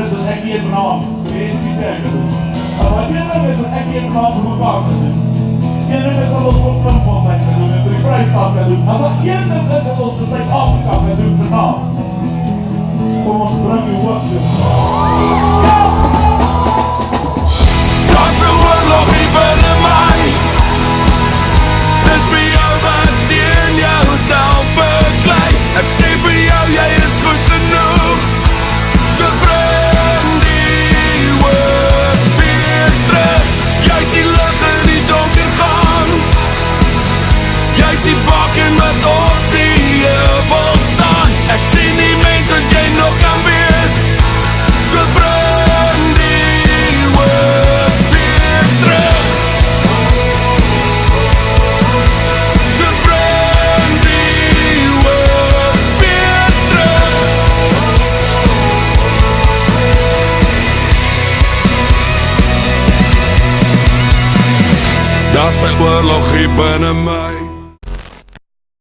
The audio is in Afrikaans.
is wat ek hier vanavond vir die sê ek doen. As wat een ding is wat ek hier vanavond vir mekaar kan doen. Een ding is wat ons op Krimfontein kan doen en vir die Vrystaat kan doen. As wat een ding is wat ons vir Suid-Afrika kan doen vanavond. Kom ons bring die hoog toe. Ja! Daar's 'n oorlog hier binne my. Dis vir jou wat teen jouself beklei. Ek sê vir jou, jy is goed genoeg. So bring die woord weer terug. Jy is die lig in die donker gaan. Jy is die baken wat op die heuvel staan. Ek sien die mens wat jy nog kan wees. So bring die woord weer terug. So bring die woord weer terug. Daar's 'n oorlog hier binne my.